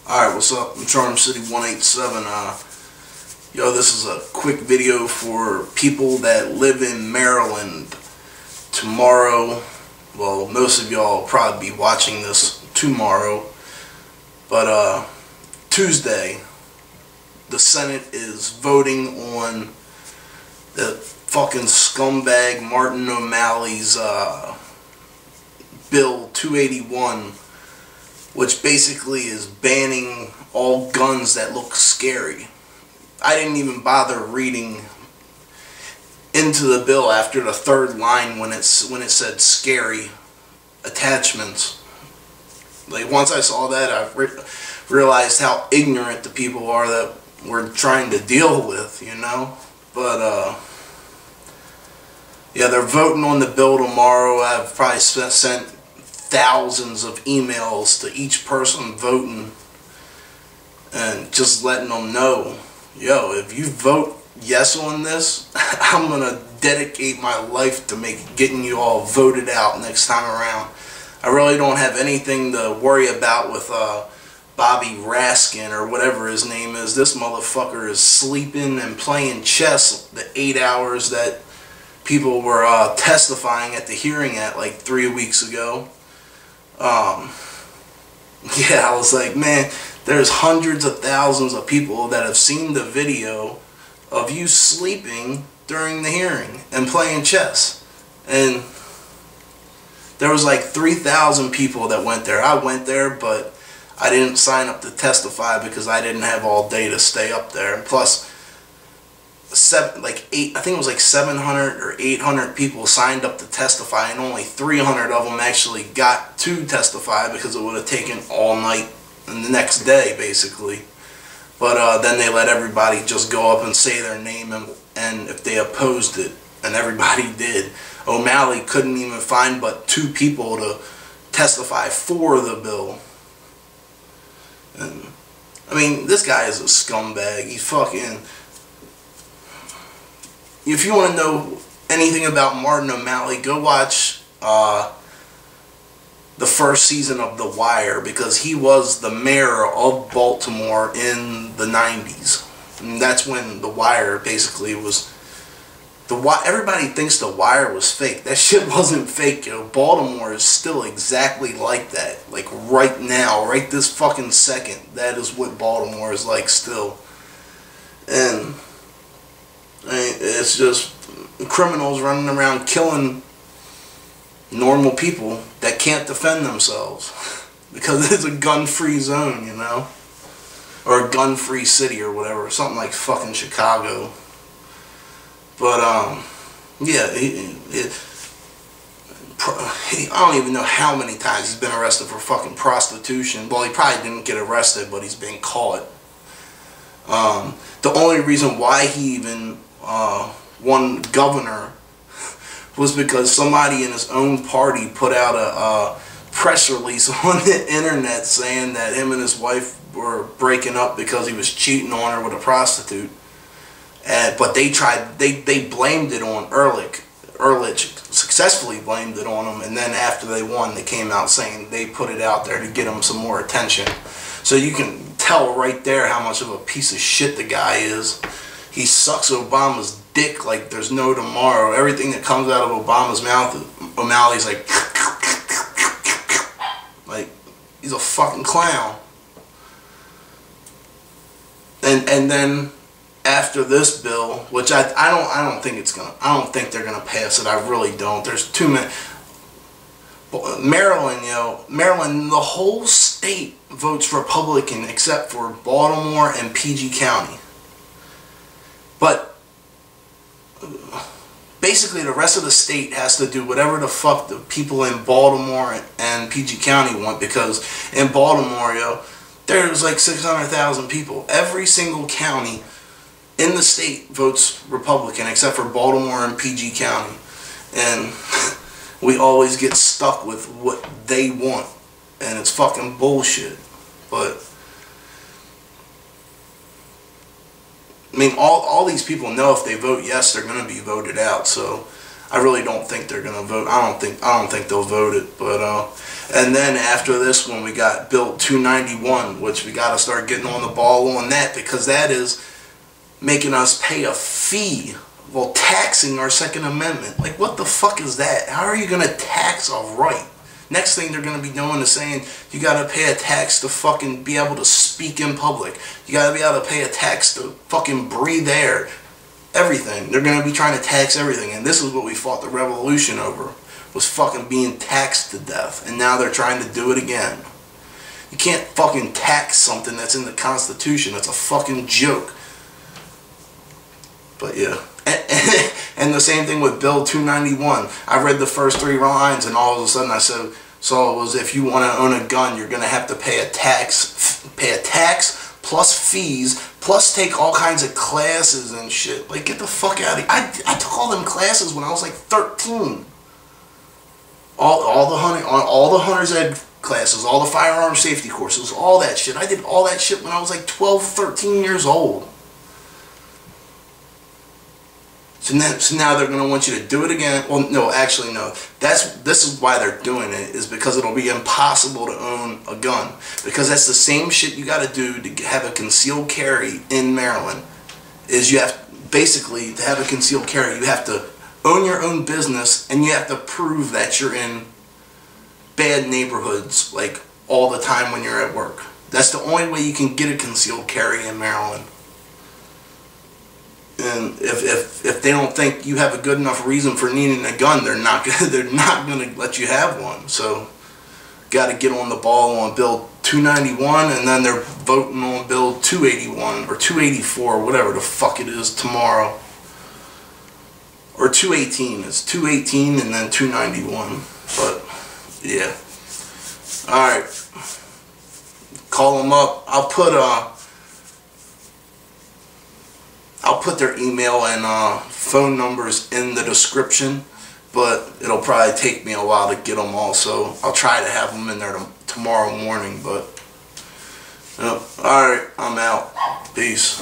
Alright, what's up? I'm Charm City 187. Yo, this is a quick video for people that live in Maryland. Tomorrow, well, most of y'all will probably be watching this tomorrow, but Tuesday, the Senate is voting on the fucking scumbag Martin O'Malley's Bill 281, which basically is banning all guns that look scary. I didn't even bother reading into the bill after the third line when it said scary attachments. Like, once I saw that, I realized how ignorant the people are that we're trying to deal with, you know? But yeah, they're voting on the bill tomorrow. I've probably sent thousands of emails to each person voting and just letting them know, yo, if you vote yes on this, I'm gonna dedicate my life to getting you all voted out next time around. I really don't have anything to worry about with Bobby.zirkin or whatever his name is. This motherfucker is sleeping and playing chess the 8 hours that people were testifying at the hearing at like 3 weeks ago. Yeah, I was like, man, there's hundreds of thousands of people that have seen the video of you sleeping during the hearing and playing chess. And there was like 3,000 people that went there. I went there, but I didn't sign up to testify because I didn't have all day to stay up there. And plus, I think it was like 700 or 800 people signed up to testify, and only 300 of them actually got to testify because it would have taken all night and the next day, basically. But then they let everybody just go up and say their name and if they opposed it, and everybody did. O'Malley couldn't even find but 2 people to testify for the bill. And I mean, this guy is a scumbag. He fucking... If you want to know anything about Martin O'Malley, go watch the first season of The Wire, because he was the mayor of Baltimore in the 90s. And that's when The Wire basically was... Everybody thinks The Wire was fake. That shit wasn't fake, yo. Baltimore is still exactly like that. Like right now, right this fucking second, that is what Baltimore is like still. And it's just criminals running around killing normal people that can't defend themselves because it's a gun-free zone, you know, or a gun-free city or whatever, something like fucking Chicago. But yeah, I don't even know how many times he's been arrested for fucking prostitution. Well, he probably didn't get arrested, but he's been caught. The only reason why he even won governor was because somebody in his own party put out a press release on the internet saying that him and his wife were breaking up because he was cheating on her with a prostitute. But they blamed it on Ehrlich. Ehrlich successfully blamed it on him, and then after they won, they came out saying they put it out there to get him some more attention. So you can tell right there how much of a piece of shit the guy is. He sucks Obama's dick like there's no tomorrow. Everything that comes out of Obama's mouth, O'Malley's like he's a fucking clown. And then after this bill, which I don't think they're gonna pass it. I really don't. There's too many. Maryland, Maryland, the whole state votes Republican except for Baltimore and PG County. But basically the rest of the state has to do whatever the fuck the people in Baltimore and PG County want, because in Baltimore, there's like 600,000 people. Every single county in the state votes Republican except for Baltimore and PG County. And we always get stuck with what they want, and it's fucking bullshit. But I mean, all these people know if they vote yes, they're going to be voted out. So I really don't think they're gonna vote. I don't think they'll vote it. But and then after this one, we got Bill 291, which we got to start getting on the ball on that, because that is making us pay a fee while taxing our Second Amendment. Like, what the fuck is that? How are you gonna tax a right? Next thing they're going to be doing is saying you got to pay a tax to fucking be able to speak in public. You got to be able to pay a tax to fucking breathe air. Everything. They're going to be trying to tax everything. And this is what we fought the revolution over, was fucking being taxed to death. And now they're trying to do it again. You can't fucking tax something that's in the Constitution. That's a fucking joke. But yeah. And the same thing with Bill 291. I read the first 3 lines, and all of a sudden I said, so it was, if you want to own a gun, you're going to have to pay a tax plus fees, plus take all kinds of classes and shit. Like, get the fuck out of here. I took all them classes when I was like 13. All the hunter's ed classes, all the firearm safety courses, all that shit. I did all that shit when I was like 12, 13 years old. So now they're going to want you to do it again. Well, no, actually, no. This is why they're doing it, is because it'll be impossible to own a gun. Because that's the same shit you got to do to have a concealed carry in Maryland. Is you have, basically, to have a concealed carry, you have to own your own business, and you have to prove that you're in bad neighborhoods, like, all the time when you're at work. That's the only way you can get a concealed carry in Maryland. And if they don't think you have a good enough reason for needing a gun, they're not gonna let you have one. So, got to get on the ball on Bill 291, and then they're voting on Bill 281 or 284, whatever the fuck it is, tomorrow. Or 218. It's 218 and then 291. But yeah. All right. Call them up. I'll put their email and phone numbers in the description, but it'll probably take me a while to get them all, so I'll try to have them in there tomorrow morning. But alright, I'm out. Peace.